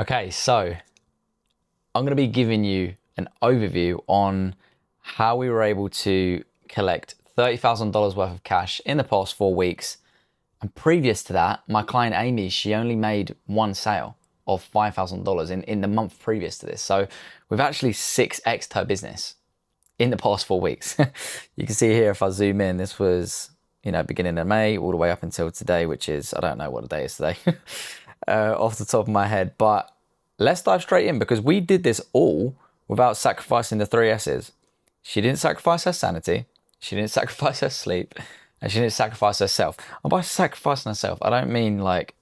Okay, so I'm going to be giving you an overview on how we were able to collect $30,000 worth of cash in the past 4 weeks. And previous to that, my client Amy, she only made one sale of $5,000 in the month previous to this. So we've actually 6x'd her business in the past 4 weeks. You can see here, if I zoom in, this was, beginning of May all the way up until today, which is, I don't know what the day is today off the top of my head. But let's dive straight in, because we did this all without sacrificing the three S's. She didn't sacrifice her sanity, she didn't sacrifice her sleep, and she didn't sacrifice herself. And by sacrificing herself, I don't mean like,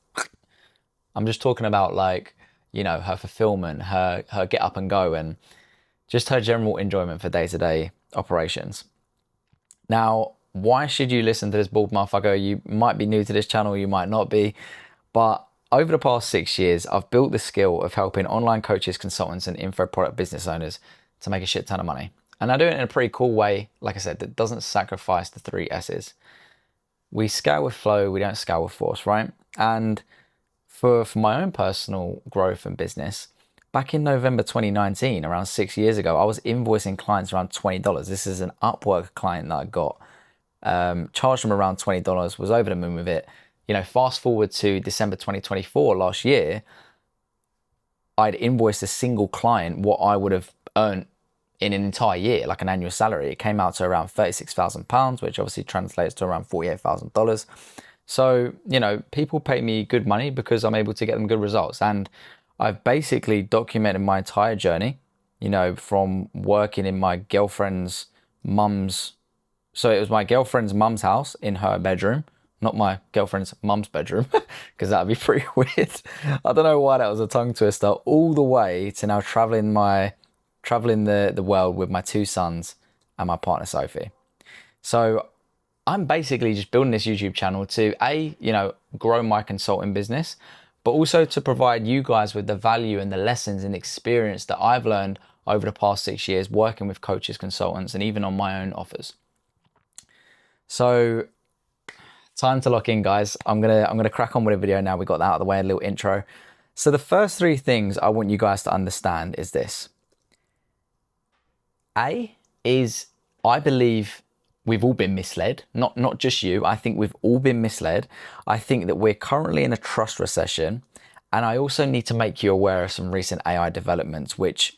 I'm just talking about like, her fulfillment, her get up and go, and just her general enjoyment for day-to-day operations. Now, why should you listen to this bald motherfucker? You might be new to this channel, you might not be, but over the past 6 years, I've built the skill of helping online coaches, consultants, and info product business owners to make a shit ton of money. And I do it in a pretty cool way, like I said, that doesn't sacrifice the three S's. We scale with flow, we don't scale with force, right? And for my own personal growth and business, back in November 2019, around 6 years ago, I was invoicing clients around $20. This is an Upwork client that I got. Charged them around $20, was over the moon with it. Fast forward to December 2024 last year, I'd invoiced a single client what I would have earned in an entire year, like an annual salary. It came out to around £36,000, which obviously translates to around $48,000. So, people pay me good money because I'm able to get them good results. And I've basically documented my entire journey, from working in my girlfriend's mum's. So it was my girlfriend's mum's house in her bedroom, not my girlfriend's mum's bedroom, because that'd be pretty weird. I don't know why that was a tongue twister, all the way to now traveling the world with my two sons and my partner Sophie. So I'm basically just building this YouTube channel to grow my consulting business, but also to provide you guys with the value and the lessons and experience that I've learned over the past 6 years working with coaches, consultants, and even on my own offers. So time to lock in, guys. I'm gonna crack on with a video now. We got that out of the way, a little intro. So the first three things I want you guys to understand is this. A is, I believe we've all been misled. Not just you. I think we've all been misled. I think that we're currently in a trust recession, and I also need to make you aware of some recent AI developments which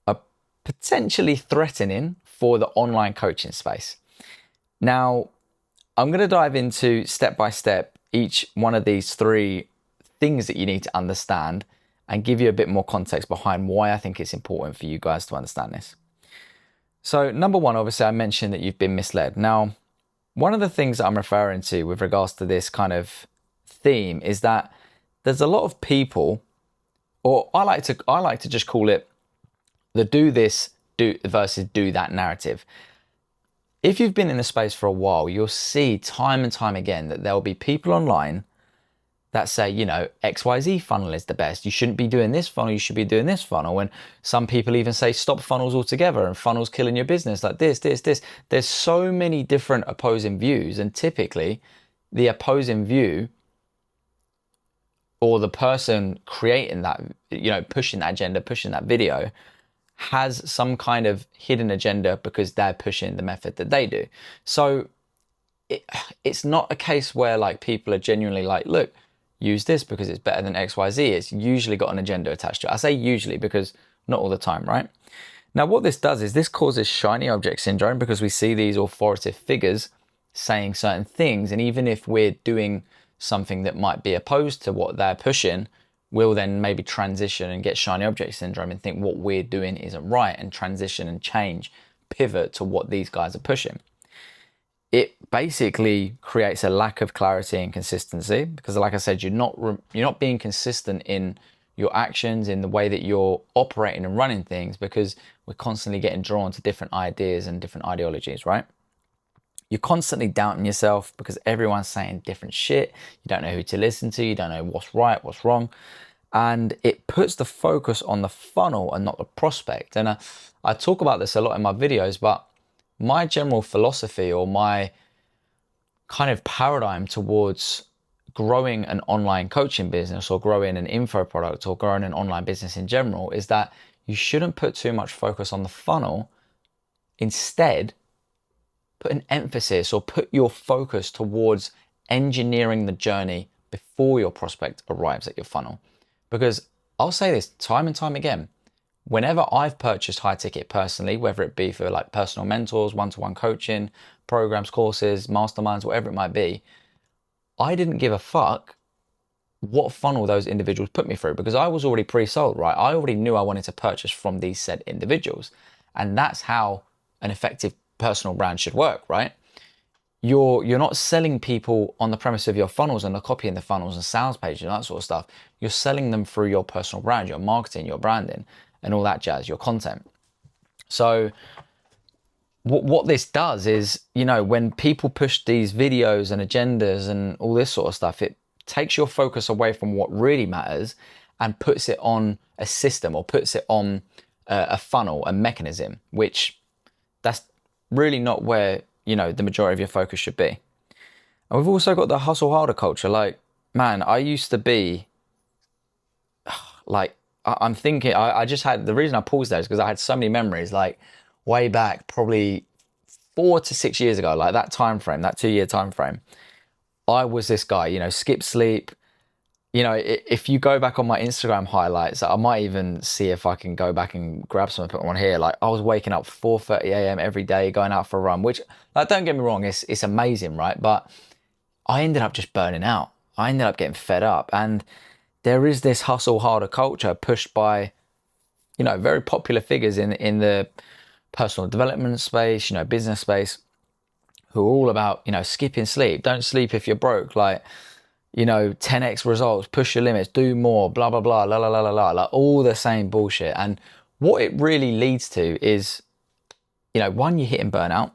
are potentially threatening for the online coaching space. Now, I'm going to dive into step by step each one of these three things that you need to understand and give you a bit more context behind why I think it's important for you guys to understand this. So number one, obviously, I mentioned that you've been misled. Now, one of the things that I'm referring to with regards to this kind of theme is that there's a lot of people, or I like to just call it the do this versus do that narrative. If you've been in the space for a while, you'll see time and time again that there will be people online that say, XYZ funnel is the best. You shouldn't be doing this funnel. You should be doing this funnel. And some people even say stop funnels altogether and funnels killing your business, like this. There's so many different opposing views. And typically the opposing view, or the person creating that, pushing that agenda, pushing that video, has some kind of hidden agenda because they're pushing the method that they do. So it's not a case where like people are genuinely like, look, use this because it's better than XYZ. It's usually got an agenda attached to it. I say usually because not all the time, right? Now, what this does is this causes shiny object syndrome, because we see these authoritative figures saying certain things. And even if we're doing something that might be opposed to what they're pushing, we'll then maybe transition and get shiny object syndrome and think what we're doing isn't right, and transition and change, pivot to what these guys are pushing. It basically creates a lack of clarity and consistency, because like I said, you're not being consistent in your actions, in the way that you're operating and running things, because we're constantly getting drawn to different ideas and different ideologies, right? You're constantly doubting yourself because everyone's saying different shit. You don't know who to listen to. You don't know what's right, what's wrong. And it puts the focus on the funnel and not the prospect. And I talk about this a lot in my videos, but my general philosophy, or my kind of paradigm towards growing an online coaching business or growing an info product or growing an online business in general is that you shouldn't put too much focus on the funnel. Instead, put an emphasis or put your focus towards engineering the journey before your prospect arrives at your funnel. Because I'll say this time and time again, whenever I've purchased high ticket personally, whether it be for like personal mentors, one-to-one coaching, programs, courses, masterminds, whatever it might be, I didn't give a fuck what funnel those individuals put me through because I was already pre-sold, right? I already knew I wanted to purchase from these said individuals. And that's how an effective personal brand should work, right? You're not selling people on the premise of your funnels and the copying the funnels and sales pages and that sort of stuff. You're selling them through your personal brand, your marketing, your branding, and all that jazz, your content. So what this does is, when people push these videos and agendas and all this sort of stuff, it takes your focus away from what really matters and puts it on a system or puts it on a funnel, a mechanism, which that's really not where, the majority of your focus should be. And we've also got the hustle harder culture. Like, man, I used to be like, I'm thinking, I just had, the reason I paused there is because I had so many memories, like way back, probably 4 to 6 years ago, like that time frame, that 2-year time frame. I was this guy, skip sleep. If you go back on my Instagram highlights, I might even see if I can go back and grab some and put one here. Like I was waking up 4:30 a.m. every day, going out for a run, which, like, don't get me wrong, it's amazing, right? But I ended up just burning out. I ended up getting fed up. And there is this hustle harder culture pushed by, very popular figures in the personal development space, business space, who are all about, skipping sleep. Don't sleep if you're broke. Like, 10x results, push your limits, do more, blah, blah, blah, la, la, la, la, la, like all the same bullshit. And what it really leads to is, one, you're hitting burnout.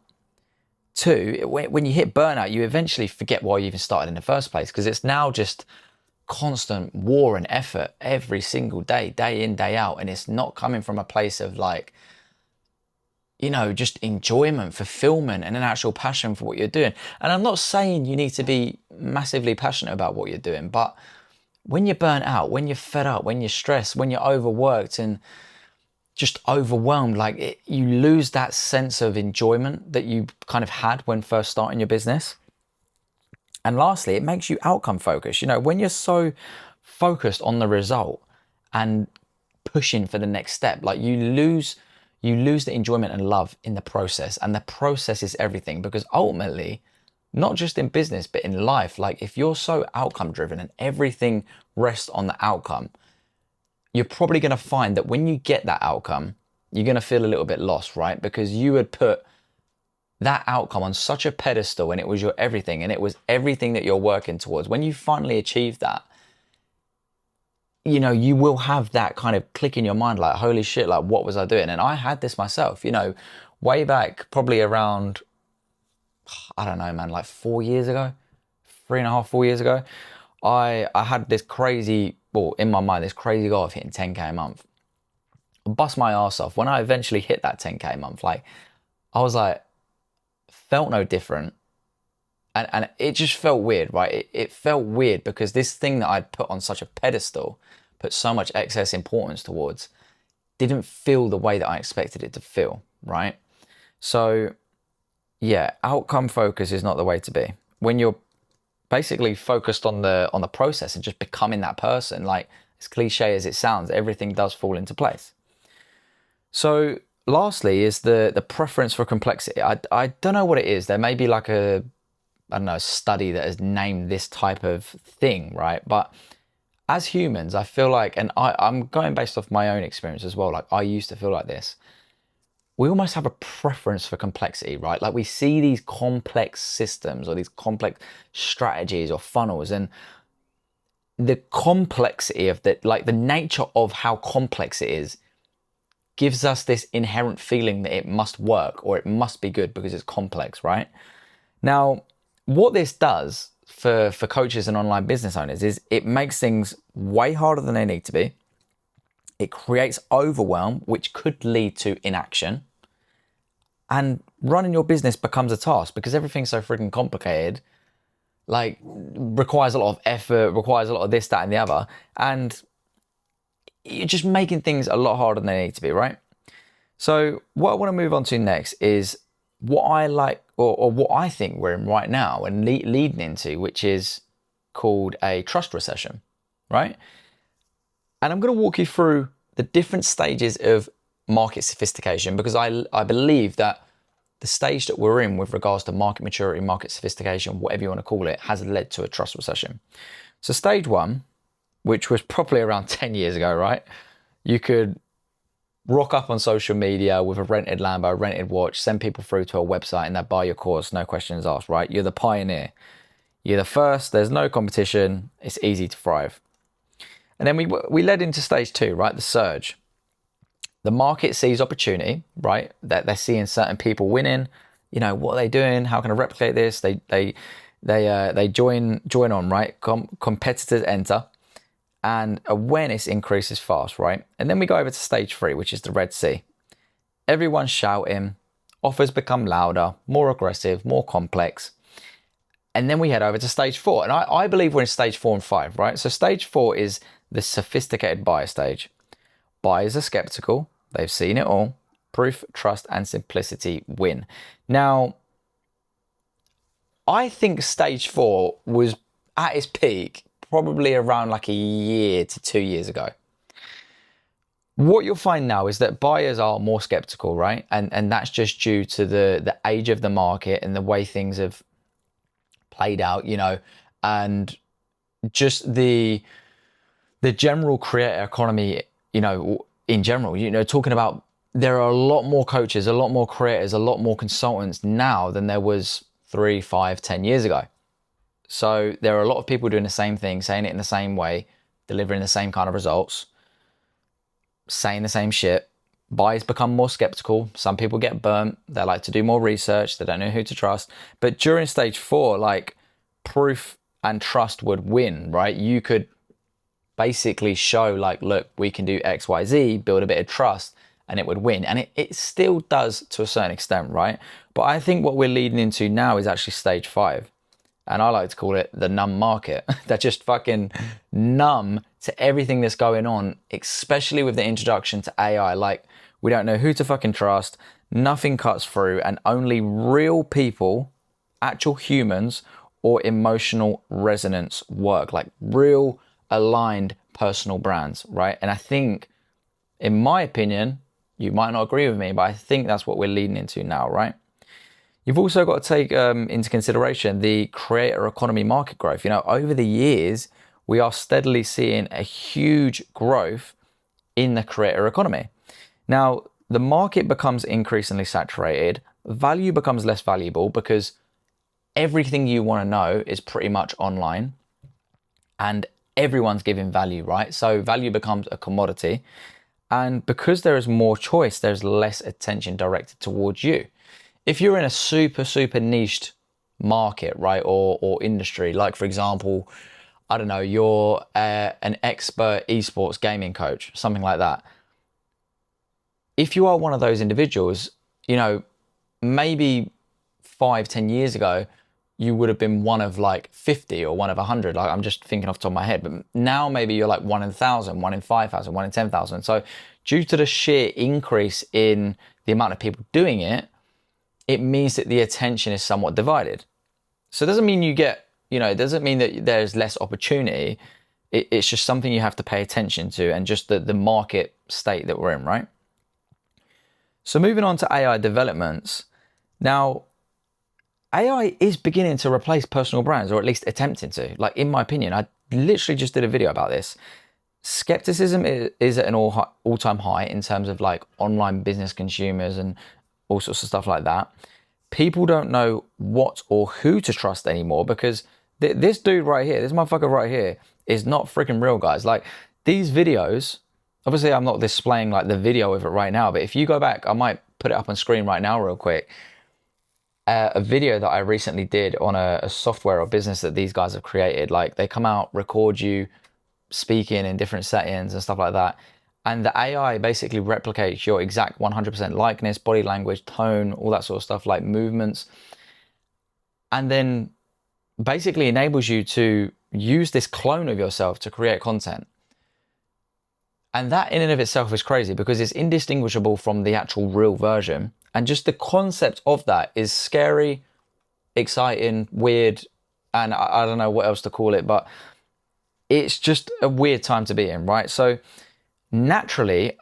2, when you hit burnout, you eventually forget why you even started in the first place, because it's now just constant war and effort every single day, day in, day out. And it's not coming from a place of like, just enjoyment, fulfillment, and an actual passion for what you're doing. And I'm not saying you need to be massively passionate about what you're doing, but when you're burnt out, when you're fed up, when you're stressed, when you're overworked and just overwhelmed, like you lose that sense of enjoyment that you kind of had when first starting your business. And lastly, it makes you outcome focused. When you're so focused on the result and pushing for the next step, like you lose the enjoyment and love in the process. And the process is everything, because ultimately, not just in business, but in life, like if you're so outcome driven and everything rests on the outcome, you're probably going to find that when you get that outcome, you're going to feel a little bit lost, right? Because you had put that outcome on such a pedestal and it was your everything and it was everything that you're working towards. When you finally achieve that, you will have that kind of click in your mind, like, holy shit, like what was I doing? And I had this myself, way back, probably around, I don't know, man, like 4 years ago, 3.5, 4 years ago, I had this crazy, in my mind, this crazy goal of hitting 10K a month. I bust my ass off. When I eventually hit that 10K a month, like, I was like, felt no different. And it just felt weird, right? It felt weird because this thing that I'd put on such a pedestal, put so much excess importance towards, didn't feel the way that I expected it to feel, right? So yeah, outcome focus is not the way to be. When you're basically focused on the process and just becoming that person, like as cliche as it sounds, everything does fall into place. So lastly is the preference for complexity. I don't know what it is. There may be like a study that has named this type of thing, right? But as humans, I feel like, and I'm going based off my own experience as well, like I used to feel like this. We almost have a preference for complexity, right? Like we see these complex systems or these complex strategies or funnels, and the complexity of the nature of how complex it is gives us this inherent feeling that it must work or it must be good because it's complex, right? Now, what this does for coaches and online business owners is it makes things way harder than they need to be. It creates overwhelm, which could lead to inaction. And running your business becomes a task because everything's so freaking complicated like requires a lot of effort, requires a lot of this, that, and the other, and you're just making things a lot harder than they need to be, right? So what I want to move on to next is what I like, or what I think we're in right now and leading into, which is called a trust recession, right? And I'm going to walk you through the different stages of market sophistication, because I believe that the stage that we're in with regards to market maturity, market sophistication, whatever you want to call it, has led to a trust recession. So stage one, which was probably around 10 years ago, right? You could rock up on social media with a rented Lambo, rented watch, send people through to a website and they'll buy your course, no questions asked, right? You're the pioneer. You're the first, there's no competition, it's easy to thrive. And then we led into stage two, right? The surge. The market sees opportunity, right? That they're seeing certain people winning. You know, what are they doing? How can I replicate this? They join on, right? Competitors enter, and awareness increases fast, right? And then we go over to stage three, which is the Red Sea. Everyone's shouting, offers become louder, more aggressive, more complex. And then we head over to stage four. And I believe we're in stage 4 and 5, right? So stage 4 is the sophisticated buyer stage. Buyers are skeptical. They've seen it all. Proof, trust, and simplicity win. Now, I think stage 4 was at its peak probably around like a year to 2 years ago. What you'll find now is that buyers are more skeptical, right? And that's just due to the age of the market and the way things have played out, you know, and just the general creator economy, you know, in general, you know, talking about there are a lot more coaches, a lot more creators, a lot more consultants now than there was 3, 5, 10 years ago. So there are a lot of people doing the same thing, saying it in the same way, delivering the same kind of results, saying the same shit. Buyers become more skeptical. Some people get burnt. They like to do more research. They don't know who to trust. But during stage 4, like, proof and trust would win, right? You could basically show like, look, we can do X, Y, Z, build a bit of trust, and it would win. And it still does to a certain extent, right? But I think what we're leading into now is actually stage 5. And I like to call it the numb market. They're just fucking numb to everything that's going on, especially with the introduction to AI. Like, we don't know who to fucking trust. Nothing cuts through, and only real people, actual humans, or emotional resonance work. Like real aligned personal brands, right? And I think, in my opinion, you might not agree with me, but I think that's what we're leading into now, right? You've also got to take into consideration the creator economy market growth. You know, over the years, we are steadily seeing a huge growth in the creator economy. Now, the market becomes increasingly saturated. Value becomes less valuable because everything you want to know is pretty much online and everyone's giving value, right? So value becomes a commodity. And because there is more choice, there's less attention directed towards you. If you're in a super, super niched market, right, or industry, like for example, I don't know, you're an expert esports gaming coach, something like that. If you are one of those individuals, you know, maybe 5, 10 years ago, you would have been one of like 50 or one of 100. Like, I'm just thinking off the top of my head, but now maybe you're like 1 in 1,000, 1 in 5,000, 1 in 10,000. So due to the sheer increase in the amount of people doing it, it means that the attention is somewhat divided. So it doesn't mean you get, you know, it doesn't mean that there's less opportunity. It's just something you have to pay attention to, and just the market state that we're in, right? So moving on to AI developments. Now, AI is beginning to replace personal brands, or at least attempting to. Like, in my opinion, I literally just did a video about this. Skepticism is at an all-time high in terms of like online business consumers and all sorts of stuff like that. People don't know what or who to trust anymore because this dude right here, this motherfucker right here, is not freaking real, guys. Like, these videos, obviously I'm not displaying like the video of it right now, but if you go back, I might put it up on screen right now real quick. A video that I recently did on a software or business that these guys have created. Like, they come out, record you speaking in different settings and stuff like that. And the AI basically replicates your exact 100% likeness, body language, tone, all that sort of stuff, like movements. And then basically enables you to use this clone of yourself to create content. And that in and of itself is crazy because it's indistinguishable from the actual real version. And just the concept of that is scary, exciting, weird, and I don't know what else to call it, but it's just a weird time to be in, right? So naturally,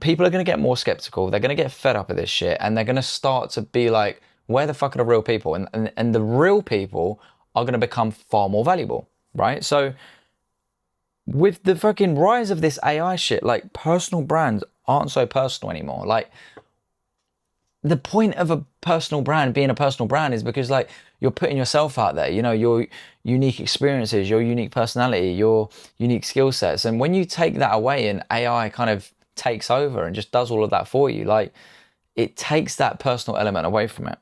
people are going to get more skeptical. They're going to get fed up of this shit, and they're going to start to be like, where the fuck are the real people? And the real people are going to become far more valuable, right? So with the fucking rise of this AI shit, like, personal brands aren't so personal anymore. Like, the point of a personal brand being a personal brand is because, like, you're putting yourself out there, you know, your unique experiences, your unique personality, your unique skill sets. And when you take that away and AI kind of takes over and just does all of that for you, like, it takes that personal element away from it,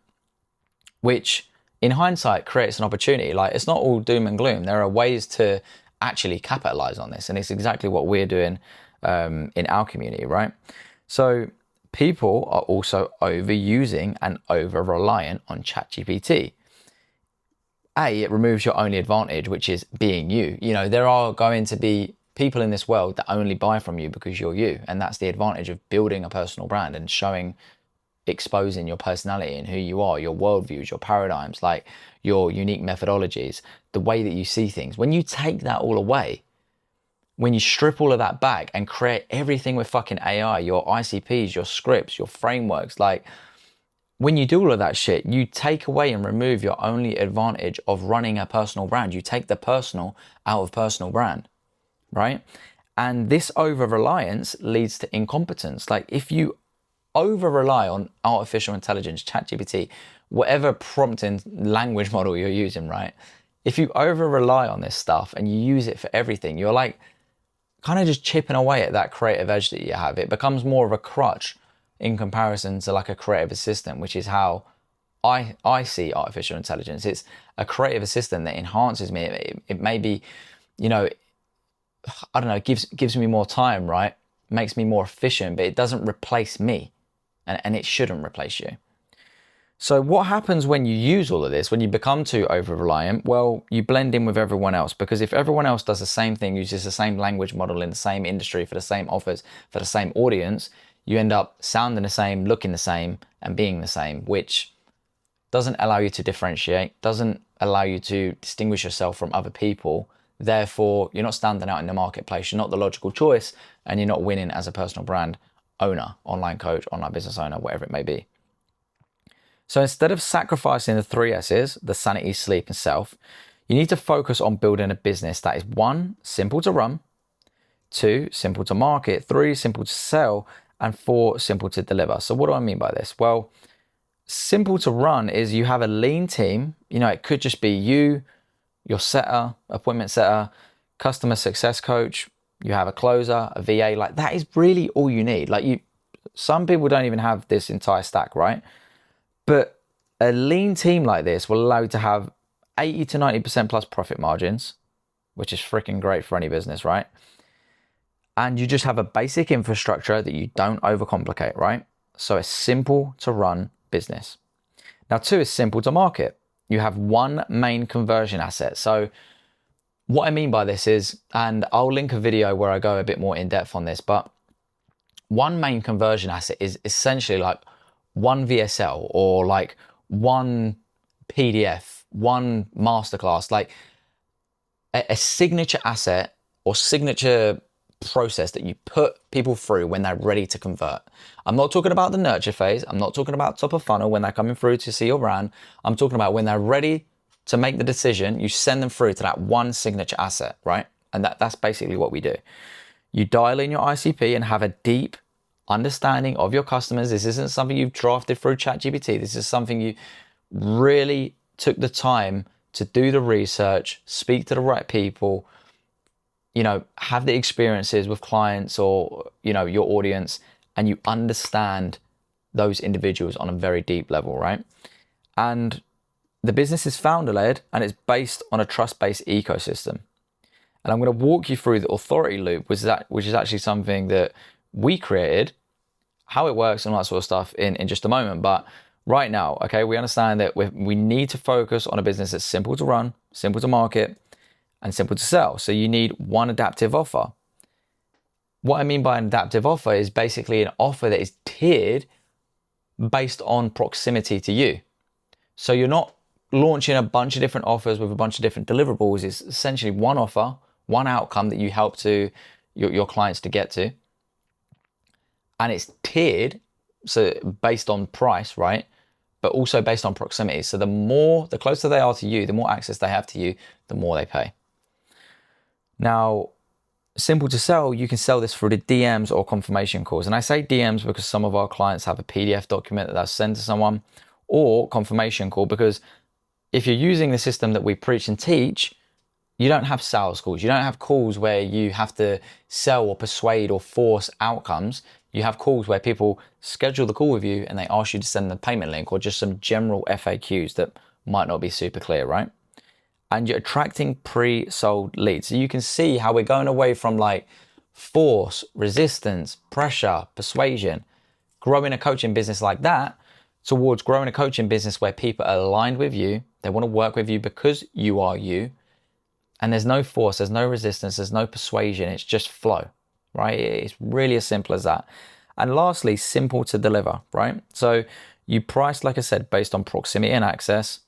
which in hindsight creates an opportunity. Like, it's not all doom and gloom. There are ways to actually capitalize on this, and it's exactly what we're doing in our community, right? So people are also overusing and over-reliant on ChatGPT. It removes your only advantage, which is being you. You know, there are going to be people in this world that only buy from you because you're you, and that's the advantage of building a personal brand and exposing your personality and who you are, your worldviews, your paradigms, like your unique methodologies, the way that you see things. When you take that all away, when you strip all of that back and create everything with fucking AI, your ICPs, your scripts, your frameworks, like, when you do all of that shit, you take away and remove your only advantage of running a personal brand. You take the personal out of personal brand, right? And this over-reliance leads to incompetence. Like, if you over-rely on artificial intelligence, ChatGPT, whatever prompting language model you're using, right? If you over-rely on this stuff and you use it for everything, you're like kind of just chipping away at that creative edge that you have. It becomes more of a crutch in comparison to like a creative assistant, which is how I see artificial intelligence. It's a creative assistant that enhances me. It may be, you know, I don't know, gives me more time, right? Makes me more efficient, but it doesn't replace me. And it shouldn't replace you. So what happens when you use all of this, when you become too over-reliant? Well, you blend in with everyone else, because if everyone else does the same thing, uses the same language model in the same industry for the same offers, for the same audience, you end up sounding the same, looking the same, and being the same, which doesn't allow you to differentiate, doesn't allow you to distinguish yourself from other people. Therefore, you're not standing out in the marketplace, you're not the logical choice, and you're not winning as a personal brand owner, online coach, online business owner, whatever it may be. So instead of sacrificing the 3 S's, the sanity, sleep, and self, you need to focus on building a business that is 1, simple to run, 2, simple to market, 3, simple to sell, and 4, simple to deliver. So what do I mean by this? Well, simple to run is you have a lean team. You know, it could just be you, your setter, appointment setter, customer success coach, you have a closer, a VA. Like, that is really all you need. Like, some people don't even have this entire stack, right? But a lean team like this will allow you to have 80 to 90% plus profit margins, which is freaking great for any business, right? And you just have a basic infrastructure that you don't overcomplicate, right? So it's simple to run business. Now, 2 is simple to market. You have 1 main conversion asset. So what I mean by this is, and I'll link a video where I go a bit more in depth on this, but 1 main conversion asset is essentially like 1 VSL or like 1 PDF, 1 masterclass, like a signature asset or signature process that you put people through when they're ready to convert. I'm not talking about the nurture phase. I'm not talking about top of funnel when they're coming through to see your brand. I'm talking about when they're ready to make the decision, you send them through to that 1 signature asset, right? And that's basically what we do. You dial in your ICP and have a deep understanding of your customers. This isn't something you've drafted through ChatGPT. This is something you really took the time to do the research, speak to the right people, you know, have the experiences with clients or, you know, your audience, and you understand those individuals on a very deep level, right? And the business is founder-led and it's based on a trust-based ecosystem. And I'm going to walk you through the authority loop, which is actually something that we created, how it works and all that sort of stuff in just a moment. But right now, okay, we understand that we need to focus on a business that's simple to run, simple to market, and simple to sell. So you need one adaptive offer. What I mean by an adaptive offer is basically an offer that is tiered based on proximity to you. So you're not launching a bunch of different offers with a bunch of different deliverables. It's essentially one offer, one outcome that you help to your clients to get to. And it's tiered, so based on price, right? But also based on proximity. So the closer they are to you, the more access they have to you, the more they pay. Now, simple to sell, you can sell this through the DMs or confirmation calls. And I say DMs because some of our clients have a PDF document that they'll send to someone, or confirmation call because if you're using the system that we preach and teach, you don't have sales calls. You don't have calls where you have to sell or persuade or force outcomes. You have calls where people schedule the call with you and they ask you to send the payment link or just some general FAQs that might not be super clear, right? And you're attracting pre-sold leads. So you can see how we're going away from like force, resistance, pressure, persuasion, growing a coaching business like that towards growing a coaching business where people are aligned with you. They want to work with you because you are you. And there's no force, there's no resistance, there's no persuasion. It's just flow, right? It's really as simple as that. And lastly, simple to deliver, right? So you price, like I said, based on proximity and access.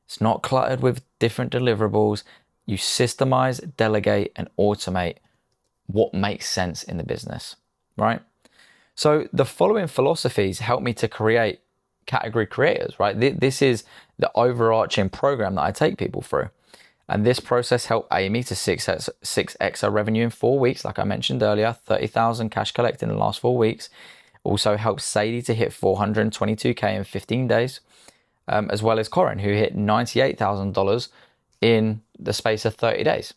It's not cluttered with different deliverables. You systemize, delegate, and automate what makes sense in the business, right? So the following philosophies help me to create category creators, right? This is the overarching program that I take people through. And this process helped Amy to 6x her revenue in 4 weeks. Like I mentioned earlier, 30,000 cash collected in the last 4 weeks. Also helped Sadie to hit 422K in 15 days, as well as Corin, who hit $98,000 in the space of 30 days.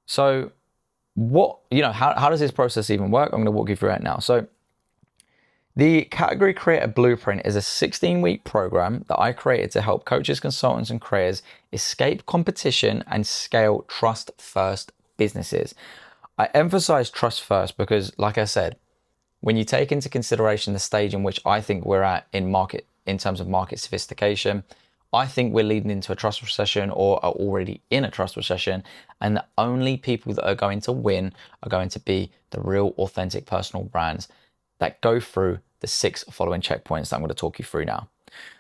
So how does this process even work? I'm going to walk you through it now. So the Category Creator Blueprint is a 16-week program that I created to help coaches, consultants, and creators escape competition and scale trust-first businesses. I emphasize trust first because, like I said, when you take into consideration the stage in which I think we're at in terms of market sophistication, I think we're leading into a trust recession or are already in a trust recession, and the only people that are going to win are going to be the real, authentic personal brands that go through the 6 following checkpoints that I'm going to talk you through now.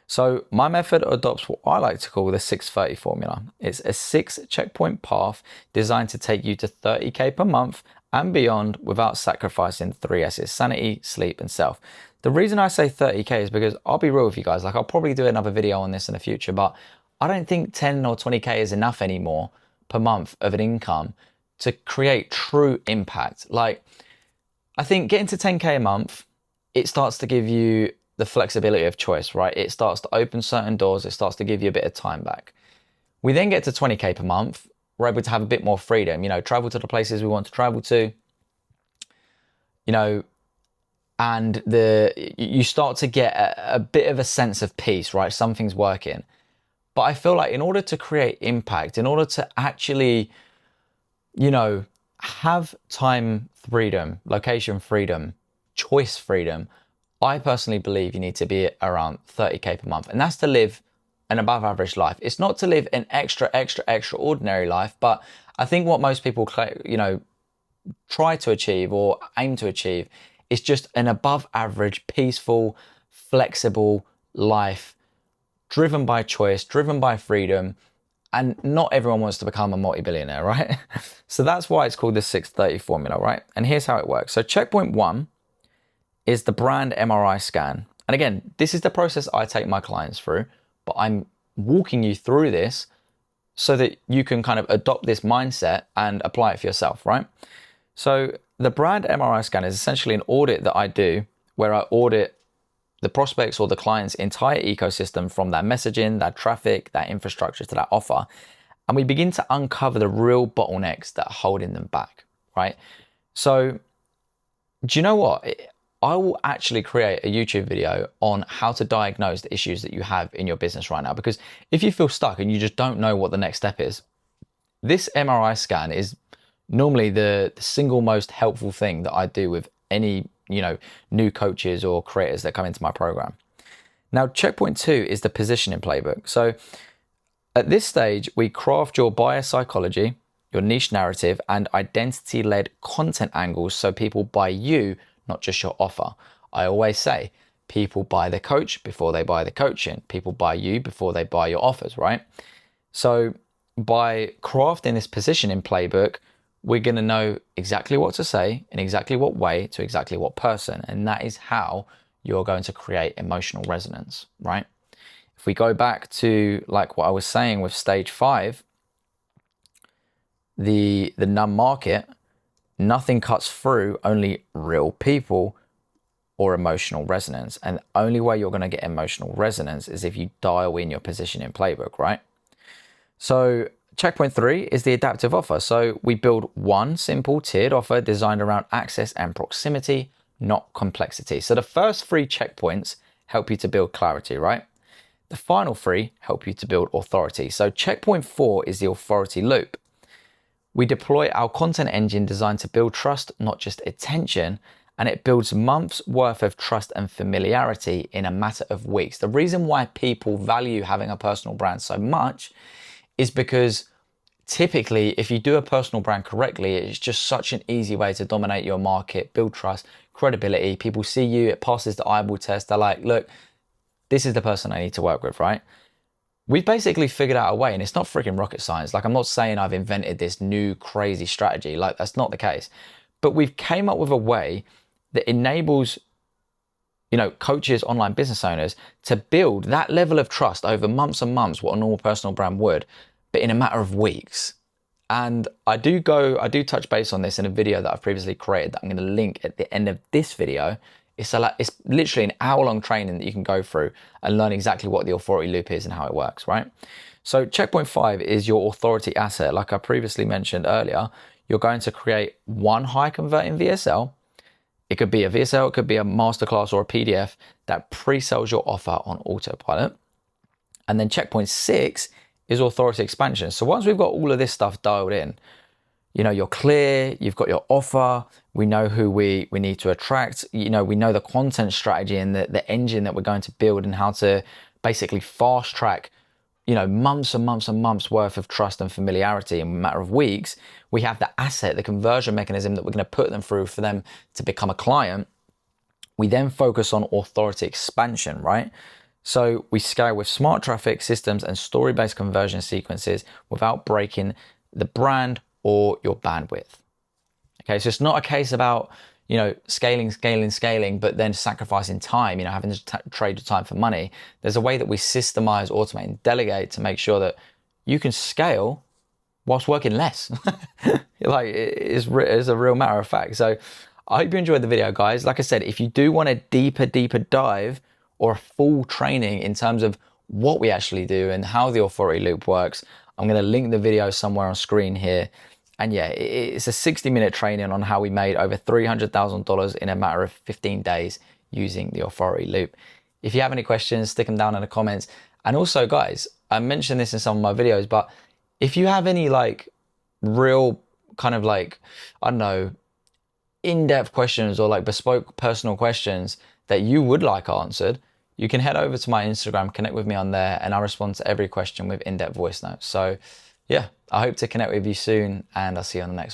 So my method adopts what I like to call the 630 formula. It's a 6 checkpoint path designed to take you to 30K per month and beyond without sacrificing 3 S's: sanity, sleep, and self. The reason I say 30K is because I'll be real with you guys. Like, I'll probably do another video on this in the future, but I don't think 10 or 20K is enough anymore per month of an income to create true impact. Like, I think getting to 10K a month, it starts to give you the flexibility of choice, right? It starts to open certain doors. It starts to give you a bit of time back. We then get to 20K per month. We're able to have a bit more freedom, travel to the places we want to travel to, and you start to get a bit of a sense of peace, right? Something's working. But I feel like in order to create impact, in order to actually, have time freedom, location freedom, choice freedom, I personally believe you need to be around 30K per month. And that's to live an above average life. It's not to live an extraordinary life, but I think what most people, try to achieve or aim to achieve is just an above average, peaceful, flexible life, driven by choice, driven by freedom. And not everyone wants to become a multi-billionaire, right? So that's why it's called the 630 formula, right? And here's how it works. So checkpoint 1 is the brand MRI scan. And again, this is the process I take my clients through, but I'm walking you through this so that you can kind of adopt this mindset and apply it for yourself, right? So the brand MRI scan is essentially an audit that I do where I audit the prospects or the client's entire ecosystem, from their messaging, their traffic, their infrastructure to that offer. And we begin to uncover the real bottlenecks that are holding them back, right? So do you know what? I will actually create a YouTube video on how to diagnose the issues that you have in your business right now. Because if you feel stuck and you just don't know what the next step is, this MRI scan is normally the single most helpful thing that I do with any new coaches or creators that come into my program. Now, checkpoint 2 is the positioning playbook. So At this stage, we craft your buyer psychology, your niche narrative, and identity-led content angles so people buy you, not just your offer. I always say, people buy the coach before they buy the coaching. People buy you before they buy your offers, right? So by crafting this positioning playbook, we're going to know exactly what to say in exactly what way to exactly what person. And that is how you're going to create emotional resonance, right? If we go back to like what I was saying with stage 5, the numb market, nothing cuts through, only real people or emotional resonance. And the only way you're going to get emotional resonance is if you dial in your positioning playbook, right? So checkpoint 3 is the adaptive offer. So we build one simple tiered offer designed around access and proximity, not complexity. So the first 3 checkpoints help you to build clarity, right? The final 3 help you to build authority. So checkpoint 4 is the authority loop. We deploy our content engine designed to build trust, not just attention, and it builds months worth of trust and familiarity in a matter of weeks. The reason why people value having a personal brand so much is because typically, if you do a personal brand correctly, it's just such an easy way to dominate your market, build trust, credibility. People see you, it passes the eyeball test. They're like, look, this is the person I need to work with, right? We've basically figured out a way, and it's not freaking rocket science. Like, I'm not saying I've invented this new crazy strategy. Like, that's not the case. But we've came up with a way that enables, coaches, online business owners to build that level of trust over months and months, what a normal personal brand would, but in a matter of weeks. And I do touch base on this in a video that I've previously created that I'm going to link at the end of this video. It's literally an hour-long training that you can go through and learn exactly what the authority loop is and how it works, right? So checkpoint 5 is your authority asset. Like I previously mentioned earlier, you're going to create one high converting VSL. It could be a VSL, it could be a masterclass or a PDF that pre-sells your offer on autopilot. And then checkpoint 6 is authority expansion. So once we've got all of this stuff dialed in, you're clear, you've got your offer, we know who we need to attract, we know the content strategy and the engine that we're going to build and how to basically fast track, months and months and months worth of trust and familiarity in a matter of weeks. We have the asset, the conversion mechanism that we're going to put them through for them to become a client. We then focus on authority expansion, right? So we scale with smart traffic systems and story-based conversion sequences without breaking the brand or your bandwidth. Okay, so it's not a case about, scaling, but then sacrificing time, having to trade your time for money. There's a way that we systemize, automate, and delegate to make sure that you can scale whilst working less. Like, it's a real matter of fact. So I hope you enjoyed the video, guys. Like I said, if you do want a deeper dive or a full training in terms of what we actually do and how the authority loop works, I'm going to link the video somewhere on screen here. And yeah, it's a 60-minute training on how we made over $300,000 in a matter of 15 days using the authority loop. If you have any questions, stick them down in the comments. And also, guys, I mentioned this in some of my videos, but if you have any real kind of in-depth questions or bespoke personal questions that you would like answered, you can head over to my Instagram, connect with me on there, and I respond to every question with in-depth voice notes. So yeah, I hope to connect with you soon, and I'll see you on the next one.